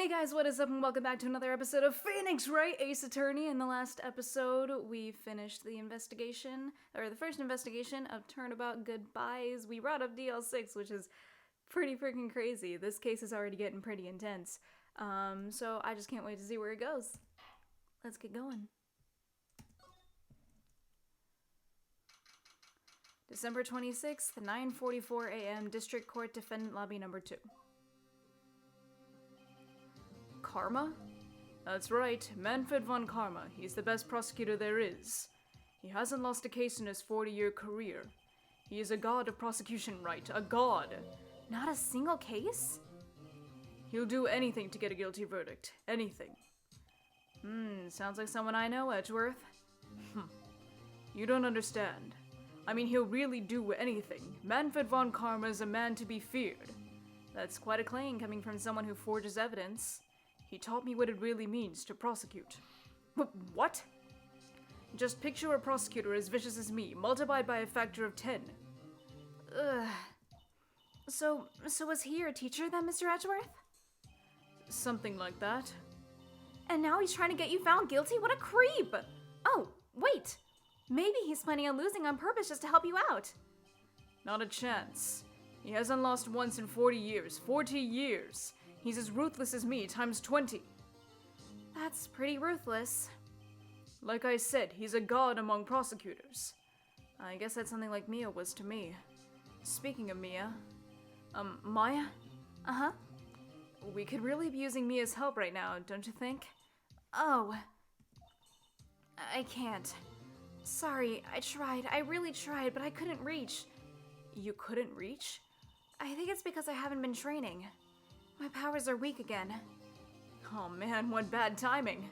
Hey guys, what is up and welcome back to another episode of Phoenix Wright, Ace Attorney. In the last episode, we finished the investigation, or the first investigation of Turnabout Goodbyes. We brought up DL6, which is pretty freaking crazy. This case is already getting pretty intense. So I just can't wait to see where it goes. Let's get going. December 26th, 9:44 a.m., District Court Defendant Lobby Number 2. Karma? That's right, Manfred von Karma. He's the best prosecutor there is. He hasn't lost a case in his 40-year career. He is a god of prosecution, Wright. A god. Not a single case? He'll do anything to get a guilty verdict. Anything. Sounds like someone I know, Edgeworth. You don't understand. I mean, he'll really do anything. Manfred von Karma is a man to be feared. That's quite a claim coming from someone who forges evidence. He taught me what it really means to prosecute. What? Just picture a prosecutor as vicious as me, multiplied by a factor of 10. So was he your teacher then, Mr. Edgeworth? Something like that. And now he's trying to get you found guilty? What a creep! Oh, wait! Maybe he's planning on losing on purpose just to help you out. Not a chance. He hasn't lost once in 40 years. 40 years! He's as ruthless as me, times 20. That's pretty ruthless. Like I said, he's a god among prosecutors. I guess that's something like Mia was to me. Speaking of Mia... Maya? Uh-huh. We could really be using Mia's help right now, don't you think? Oh. I can't. Sorry, I really tried, but I couldn't reach. You couldn't reach? I think it's because I haven't been training. My powers are weak again. Oh man, what bad timing.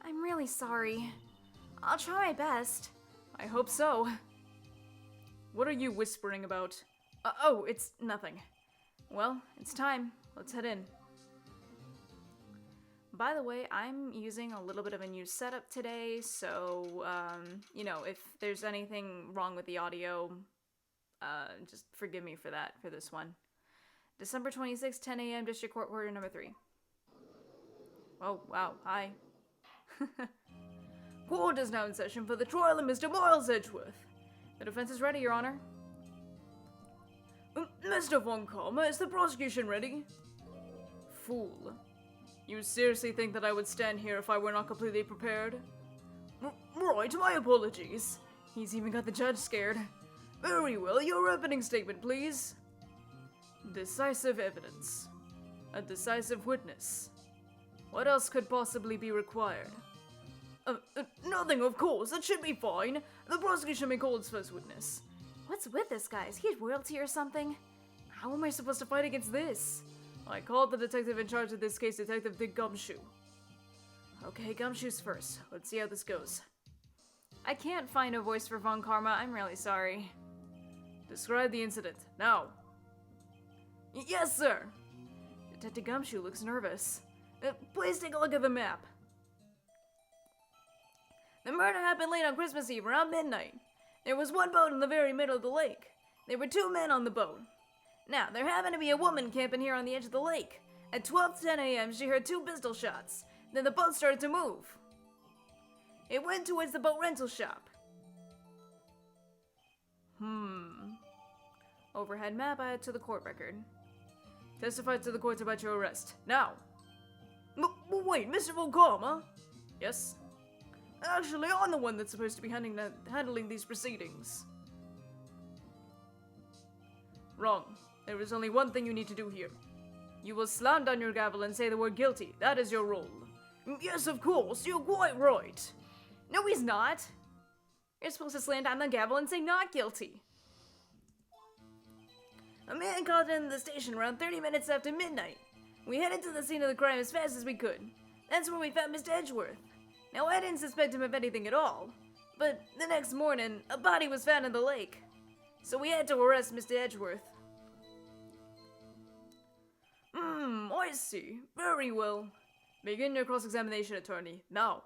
I'm really sorry. I'll try my best. I hope so. What are you whispering about? Oh, it's nothing. Well, it's time. Let's head in. By the way, I'm using a little bit of a new setup today, so, you know, if there's anything wrong with the audio, just forgive me for that, for this one. December 26, 10 a.m., District Court Order Number 3. Oh, wow, hi. Court is now in session for the trial of Mr. Miles Edgeworth. The defense is ready, Your Honor. Mr. von Karma, is the prosecution ready? Fool. You seriously think that I would stand here if I were not completely prepared? Right, my apologies. He's even got the judge scared. Very well, your opening statement, please. Decisive evidence. A decisive witness. What else could possibly be required? Nothing, of course. That should be fine. The prosecution may call its first witness. What's with this guy? Is he royalty or something? How am I supposed to fight against this? I called the detective in charge of this case, Detective Gumshoe. Okay, Gumshoe's first. Let's see how this goes. I can't find a voice for Von Karma. I'm really sorry. Describe the incident, now. Yes, sir! Detective Gumshoe looks nervous. Please take a look at the map. The murder happened late on Christmas Eve, around midnight. There was one boat in the very middle of the lake. There were 2 men on the boat. Now, there happened to be a woman camping here on the edge of the lake. At 12:10 a.m., she heard 2 pistol shots. Then the boat started to move. It went towards the boat rental shop. Overhead map added to the court record. Testify to the court about your arrest. Now! Wait, Mr. von Karma? Yes? Actually, I'm the one that's supposed to be handling these proceedings. Wrong. There is only one thing you need to do here. You will slam down your gavel and say the word guilty. That is your role. Yes, of course. You're quite right. No, he's not. You're supposed to slam down the gavel and say not guilty. A man called in the station around 30 minutes after midnight. We headed to the scene of the crime as fast as we could. That's where we found Mr. Edgeworth. Now, I didn't suspect him of anything at all. But the next morning, a body was found in the lake. So we had to arrest Mr. Edgeworth. I see. Very well. Begin your cross-examination, attorney. Now.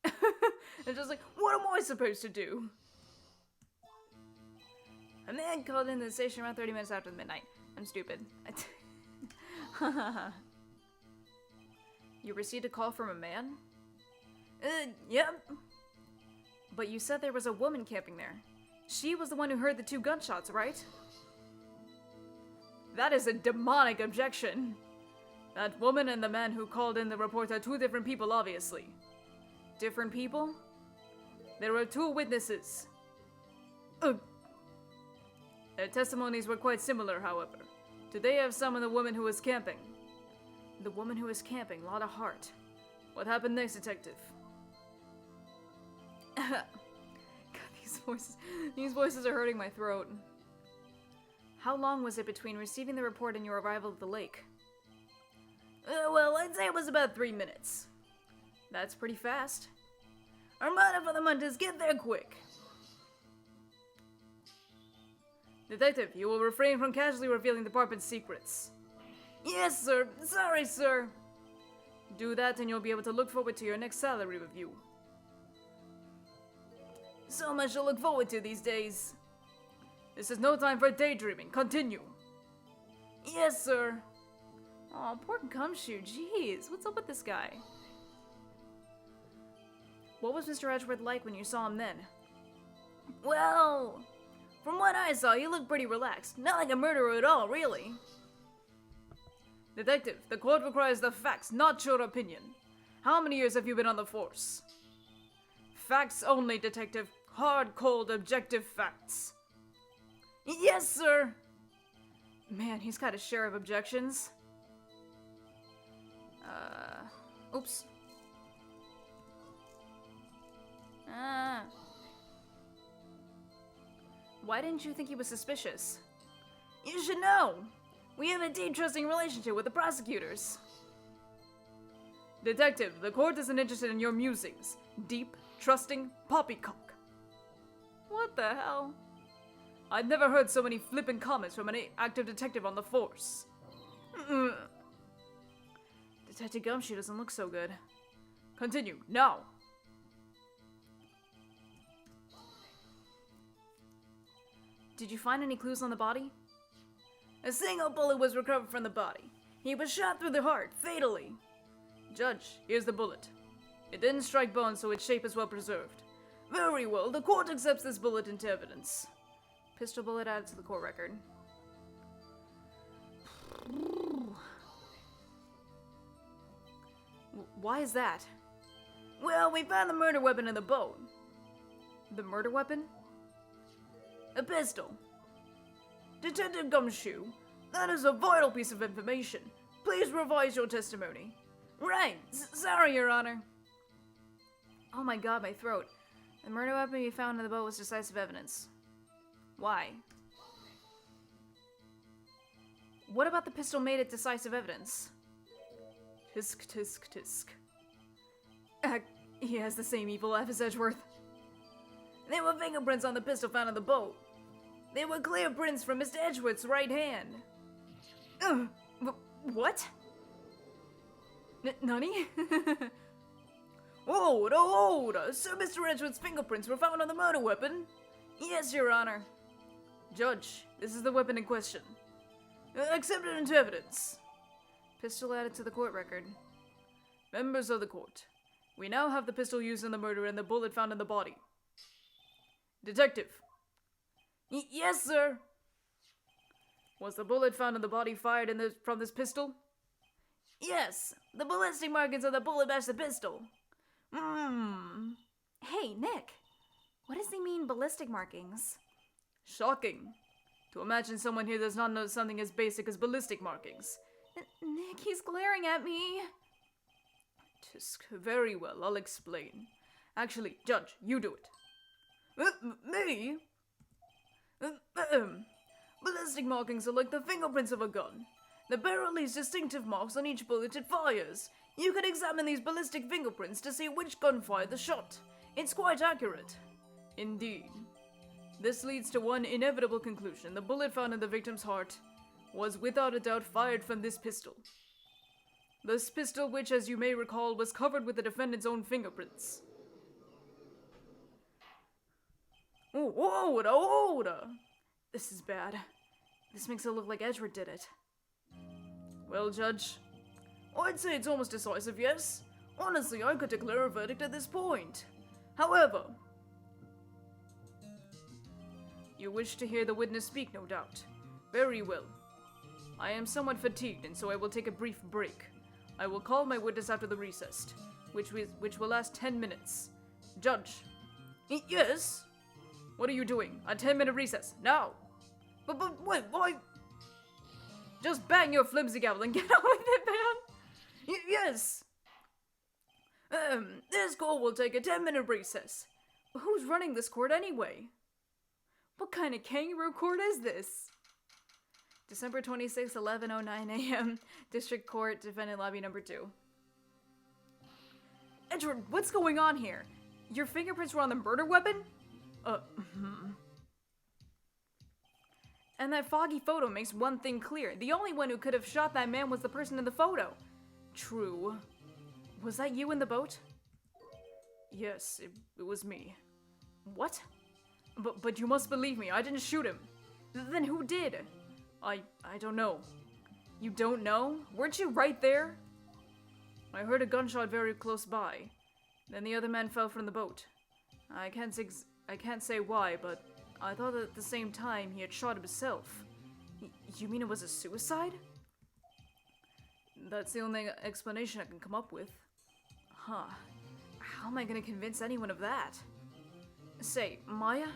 And just like, what am I supposed to do? A man called in the station around 30 minutes after midnight. I'm stupid. You received a call from a man? Yep. But you said there was a woman camping there. She was the one who heard the 2 gunshots, right? That is a demonic objection. That woman and the man who called in the report are 2 different people, obviously. Different people? There were 2 witnesses. Their testimonies were quite similar, however. Did they have summoned the woman who was camping? The woman who was camping, Lotta Hart. What happened next, Detective? God, these voices are hurting my throat. How long was it between receiving the report and your arrival at the lake? Well, I'd say it was about 3 minutes. That's pretty fast. Armada for the Muntas, get there quick. Detective, you will refrain from casually revealing department secrets. Yes, sir. Sorry, sir. Do that and you'll be able to look forward to your next salary review. So much to look forward to these days. This is no time for daydreaming. Continue. Yes, sir. Aw, poor Gumshoe. Jeez, what's up with this guy? What was Mr. Edgeworth like when you saw him then? Well, from what I saw, he looked pretty relaxed. Not like a murderer at all, really. Detective, the court requires the facts, not your opinion. How many years have you been on the force? Facts only, Detective. Hard, cold, objective facts. Yes, sir. Man, he's got a share of objections. Oops. Why didn't you think he was suspicious? You should know. We have a deep, trusting relationship with the prosecutors. Detective, the court isn't interested in your musings. Deep, trusting, poppycock. What the hell? I'd never heard so many flippant comments from an active detective on the force. Detective Gumshoe doesn't look so good. Continue, now! Did you find any clues on the body? A single bullet was recovered from the body. He was shot through the heart, fatally. Judge, here's the bullet. It didn't strike bone, so its shape is well preserved. Very well, the court accepts this bullet into evidence. Pistol bullet added to the court record. Why is that? Well, we found the murder weapon in the boat. The murder weapon? A pistol. Detective Gumshoe, that is a vital piece of information. Please revise your testimony. Right. Sorry, Your Honor. Oh my god, my throat. The murder weapon we found in the boat was decisive evidence. Why? What about the pistol made it decisive evidence? Tisk, tisk, tisk. He has the same evil laugh as Edgeworth. There were fingerprints on the pistol found in the boat. They were clear prints from Mr. Edgeworth's right hand. What? Nani? Hold. So Mr. Edgeworth's fingerprints were found on the murder weapon? Yes, Your Honor. Judge, this is the weapon in question. Accepted into evidence. Pistol added to the court record. Members of the court, we now have the pistol used in the murder and the bullet found in the body. Detective. Yes, sir. Was the bullet found in the body fired from this pistol? Yes. The ballistic markings of the bullet match the pistol. Hey, Nick. What does he mean, ballistic markings? Shocking. To imagine someone here does not know something as basic as ballistic markings. Nick, he's glaring at me. Tisk, very well, I'll explain. Actually, Judge, you do it. Me? Ballistic markings are like the fingerprints of a gun. The barrel leaves distinctive marks on each bullet it fires. You can examine these ballistic fingerprints to see which gun fired the shot. It's quite accurate. Indeed. This leads to one inevitable conclusion. The bullet found in the victim's heart was without a doubt fired from this pistol. This pistol, which, as you may recall, was covered with the defendant's own fingerprints. Hold. This is bad. This makes it look like Edgeworth did it. Well, Judge, I'd say it's almost decisive, yes. Honestly, I could declare a verdict at this point. However... You wish to hear the witness speak, no doubt. Very well. I am somewhat fatigued, and so I will take a brief break. I will call my witness after the recess, which will last 10 minutes. Judge. Yes? What are you doing? A 10-minute recess, now! But wait, why? Just bang your flimsy gavel and get on with it, man! Yes! This court will take a 10-minute recess. Who's running this court anyway? What kind of kangaroo court is this? December 26, 11:09 a.m. District Court, Defendant Lobby Number 2. Edgeworth, what's going on here? Your fingerprints were on the murder weapon? And that foggy photo makes one thing clear. The only one who could have shot that man was the person in the photo. True. Was that you in the boat? Yes, it was me. What? But you must believe me, I didn't shoot him. Then who did? I don't know. You don't know? Weren't you right there? I heard a gunshot very close by. Then the other man fell from the boat. I can't say why, but I thought at the same time he had shot himself. You mean it was a suicide? That's the only explanation I can come up with. Huh. How am I gonna convince anyone of that? Say, Maya?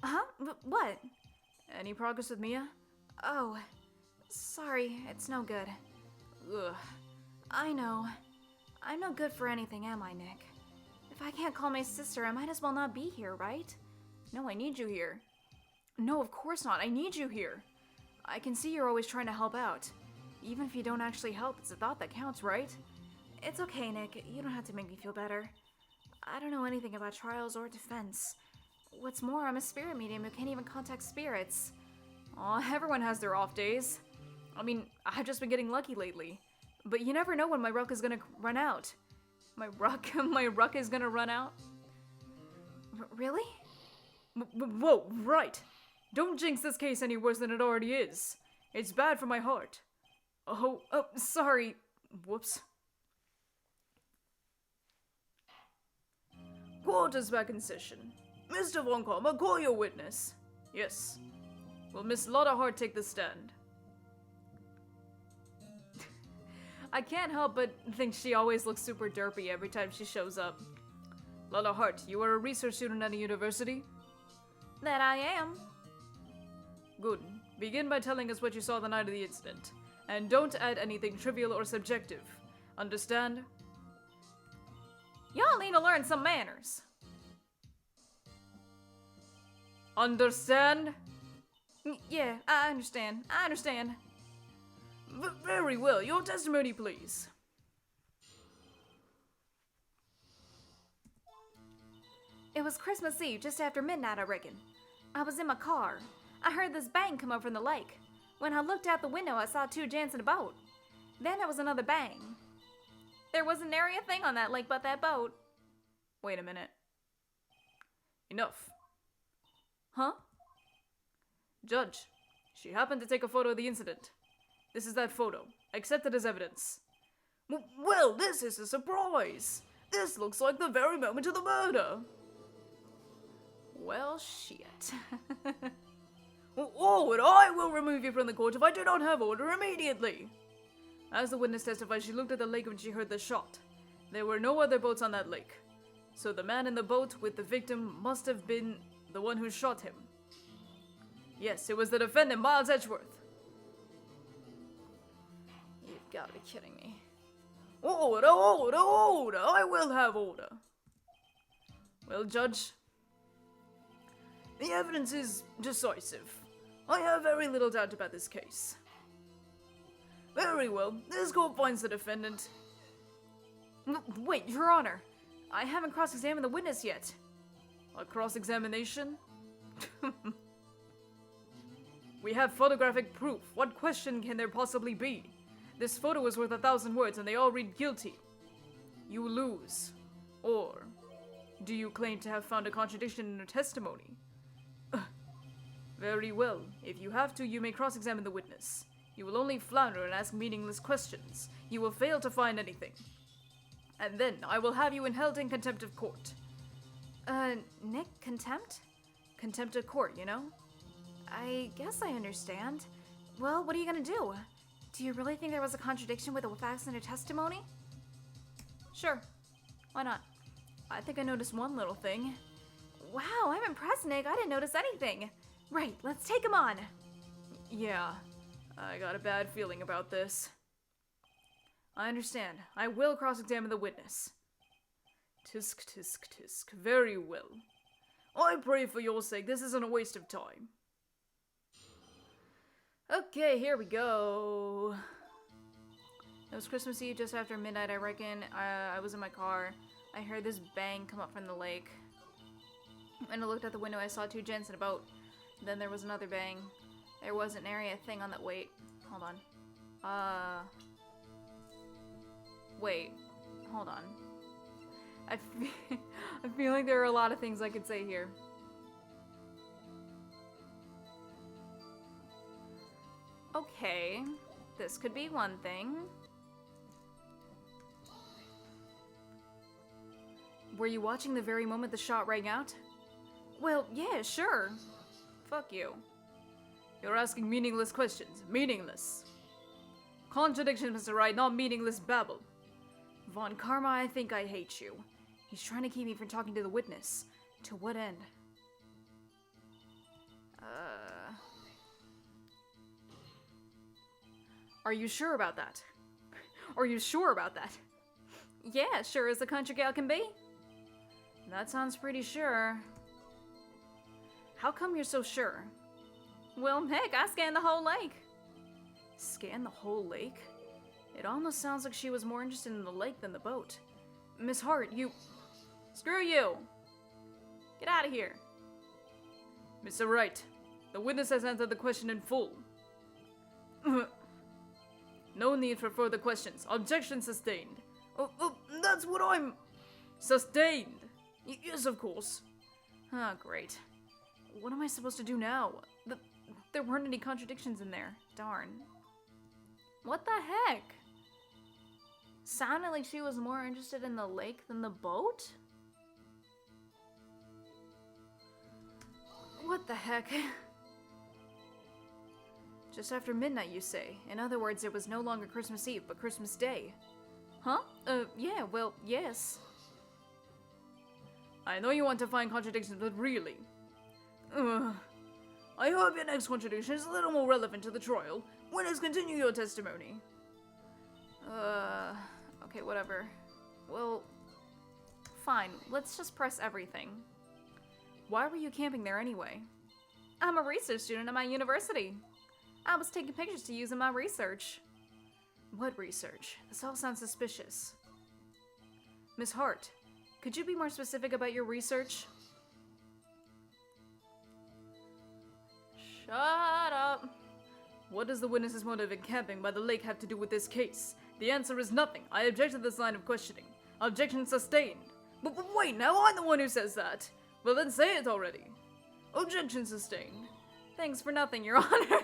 Huh? What? Any progress with Mia? Oh, sorry, it's no good. Ugh. I know. I'm no good for anything, am I, Nick? If I can't call my sister, I might as well not be here, right? No, I need you here. No, of course not. I need you here. I can see you're always trying to help out. Even if you don't actually help, it's a thought that counts, right? It's okay, Nick. You don't have to make me feel better. I don't know anything about trials or defense. What's more, I'm a spirit medium who can't even contact spirits. Aw, everyone has their off days. I mean, I've just been getting lucky lately. But you never know when my ruck is gonna run out. My ruck is gonna run out? Really? Whoa, right. Don't jinx this case any worse than it already is. It's bad for my heart. Oh, sorry. Whoops. Court is back in session. Mr. Von Karma, call your witness. Yes. Will Miss Lotta Hart take the stand? I can't help but think she always looks super derpy every time she shows up. Lotta Hart, you are a research student at a university? That I am. Good. Begin by telling us what you saw the night of the incident. And don't add anything trivial or subjective. Understand? Y'all need to learn some manners. Understand? Yeah, I understand. I understand. Very well. Your testimony, please. It was Christmas Eve, just after midnight, I reckon. I was in my car. I heard this bang come up from the lake. When I looked out the window, I saw two gents in a boat. Then there was another bang. There wasn't nary a thing on that lake but that boat. Wait a minute. Enough. Huh? Judge, she happened to take a photo of the incident. This is that photo. Accept it as evidence. Well, this is a surprise. This looks like the very moment of the murder. Well, shit. Oh, and I will remove you from the court if I do not have order immediately. As the witness testified, she looked at the lake when she heard the shot. There were no other boats on that lake. So the man in the boat with the victim must have been the one who shot him. Yes, it was the defendant, Miles Edgeworth. You've got to be kidding me. Order, order, order! I will have order. Well, Judge, the evidence is decisive. I have very little doubt about this case. Very well. This court finds the defendant. Wait, Your Honor. I haven't cross-examined the witness yet. A cross-examination? We have photographic proof. What question can there possibly be? This photo is worth 1,000 words and they all read guilty. You lose. Or, do you claim to have found a contradiction in her testimony? Very well. If you have to, you may cross-examine the witness. You will only flounder and ask meaningless questions. You will fail to find anything. And then I will have you held in contempt of court. Nick, contempt? Contempt of court, you know? I guess I understand. Well, what are you gonna do? Do you really think there was a contradiction with the facts in her testimony? Sure. Why not? I think I noticed one little thing. Wow, I'm impressed, Nick. I didn't notice anything. Right, let's take him on. Yeah, I got a bad feeling about this. I understand. I will cross-examine the witness. Tisk, tisk, tisk. Very well. I pray for your sake this isn't a waste of time. Okay, here we go. It was Christmas Eve just after midnight, I reckon. I was in my car. I heard this bang come up from the lake. When I looked out the window, I saw two gents in a boat. Then there was another bang. There was an area thing on that. Wait, hold on. Wait, hold on. I feel like there are a lot of things I could say here. Okay, this could be one thing. Were you watching the very moment the shot rang out? Well, yeah, sure. Fuck you. You're asking meaningless questions. Meaningless. Contradiction, Mr. Wright, not meaningless babble. Von Karma, I think I hate you. He's trying to keep me from talking to the witness. To what end? Are you sure about that? Are you sure about that? Yeah, sure as a country gal can be. That sounds pretty sure. How come you're so sure? Well, heck, I scanned the whole lake. Scan the whole lake? It almost sounds like she was more interested in the lake than the boat. Miss Hart, you... Screw you! Get out of here. Mr. Wright, the witness has answered the question in full. No need for further questions. Objection sustained. That's what I'm... Sustained! Yes, of course. Ah, great. What am I supposed to do now? There weren't any contradictions in there. Darn. What the heck? Sounded like she was more interested in the lake than the boat? What the heck? Just after midnight, you say. In other words, it was no longer Christmas Eve, but Christmas Day. Huh? Yeah, well, yes. I know you want to find contradictions, but really... I hope your next contradiction is a little more relevant to the trial. Witness, continue your testimony. Okay, whatever. Well, fine. Let's just press everything. Why were you camping there anyway? I'm a research student at my university. I was taking pictures to use in my research. What research? This all sounds suspicious. Miss Hart, could you be more specific about your research? Shut up! What does the witness's motive in camping by the lake have to do with this case? The answer is nothing. I object to this line of questioning. Objection sustained. But wait, now I'm the one who says that. Well then say it already. Objection sustained. Thanks for nothing, Your Honor.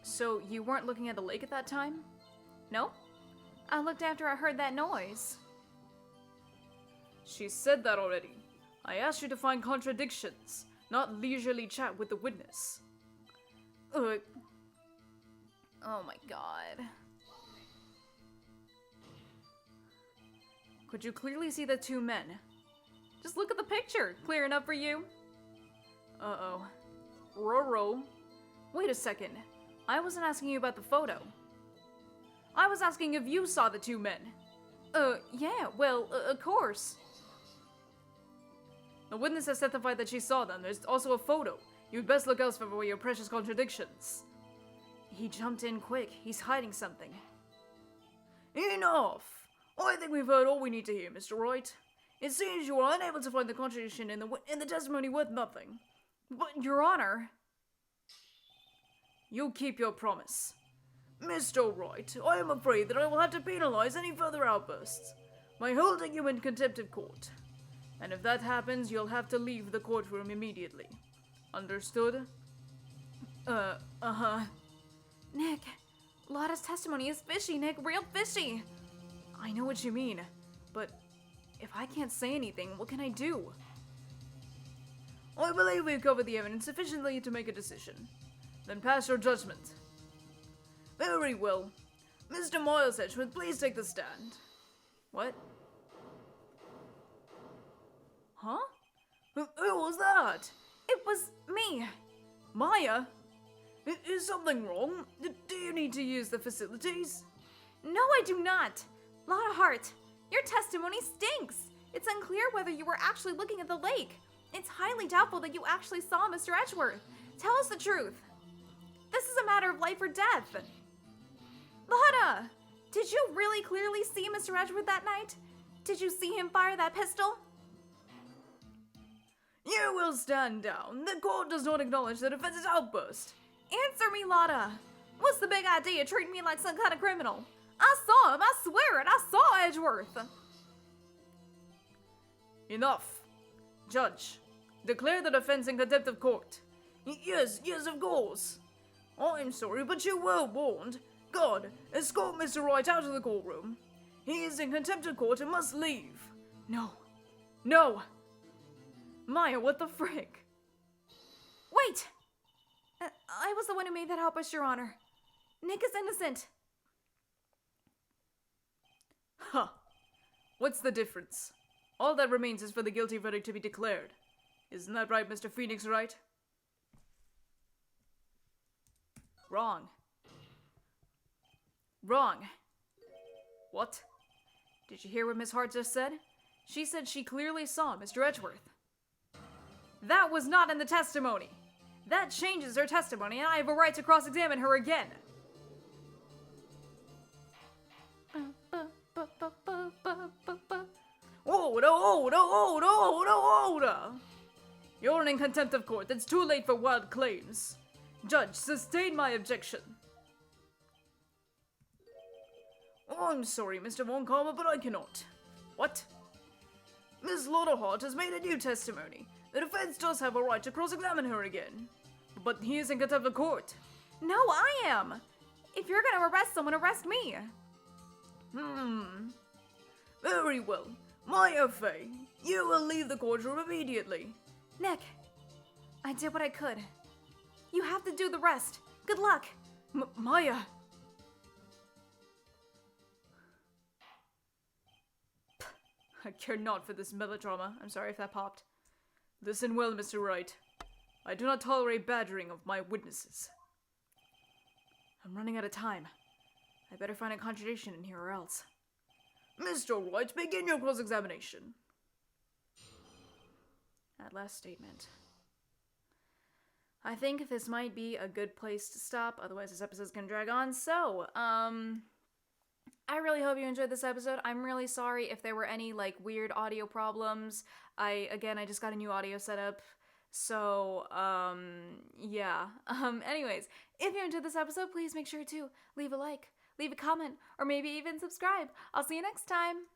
So you weren't looking at the lake at that time? No. I looked after I heard that noise. She said that already. I asked you to find contradictions, not leisurely chat with the witness. Oh my god. Could you clearly see the two men? Just look at the picture. Clear enough for you? Uh-oh. Roro. Wait a second. I wasn't asking you about the photo. I was asking if you saw the two men. Yeah, well, of course. The witness has testified that she saw them. There's also a photo. You'd best look elsewhere for your precious contradictions. He jumped in quick. He's hiding something. Enough! I think we've heard all we need to hear, Mr. Wright. It seems you are unable to find the contradiction in the testimony worth nothing. But, Your Honor... You'll keep your promise. Mr. Wright, I am afraid that I will have to penalize any further outbursts by holding you in contempt of court. And if that happens, you'll have to leave the courtroom immediately. Understood? Uh-huh. Nick, Lotta's testimony is fishy, Nick, real fishy. I know what you mean, but if I can't say anything, what can I do? I believe we've covered the evidence sufficiently to make a decision. Then pass your judgment. Very well. Mr. Miles Edgeworth, please take the stand. What? Huh? Who was that? It was me. Maya? Is something wrong? Do you need to use the facilities? No, I do not. Lotta Hart, your testimony stinks. It's unclear whether you were actually looking at the lake. It's highly doubtful that you actually saw Mr. Edgeworth. Tell us the truth. This is a matter of life or death. Lotta, did you really clearly see Mr. Edgeworth that night? Did you see him fire that pistol? You will stand down. The court does not acknowledge the defense's outburst. Answer me, Lotta. What's the big idea treating me like some kind of criminal? I saw him, I swear it, I saw Edgeworth. Enough. Judge, declare the defense in contempt of court. Yes, of course. I'm sorry, but you were warned. God, escort Mr. Wright out of the courtroom. He is in contempt of court and must leave. No. Maya, what the frick? Wait! I was the one who made that outburst, Your Honor. Nick is innocent. Huh. What's the difference? All that remains is for the guilty verdict to be declared. Isn't that right, Mr. Phoenix Wright? Wrong. What? Did you hear what Miss Hart just said? She said she clearly saw Mr. Edgeworth. That was not in the testimony. That changes her testimony, and I have a right to cross-examine her again. Order! You're in contempt of court. It's too late for wild claims. Judge, sustain my objection. I'm sorry, Mr. Von Karma, but I cannot. What? Miss Lotta Hart has made a new testimony. The defense does have a right to cross-examine her again. But he is in contempt of court. No, I am. If you're gonna arrest someone, arrest me. Very well. Maya Fey, you will leave the courtroom immediately. Nick, I did what I could. You have to do the rest. Good luck. Maya. I care not for this melodrama. I'm sorry if that popped. Listen well, Mr. Wright. I do not tolerate badgering of my witnesses. I'm running out of time. I better find a contradiction in here or else. Mr. Wright, begin your cross-examination. That last statement. I think this might be a good place to stop, otherwise this episode's gonna drag on. So, I really hope you enjoyed this episode. I'm really sorry if there were any, weird audio problems. I just got a new audio setup. So, yeah. Anyways, if you enjoyed this episode, please make sure to leave a like, leave a comment, or maybe even subscribe. I'll see you next time.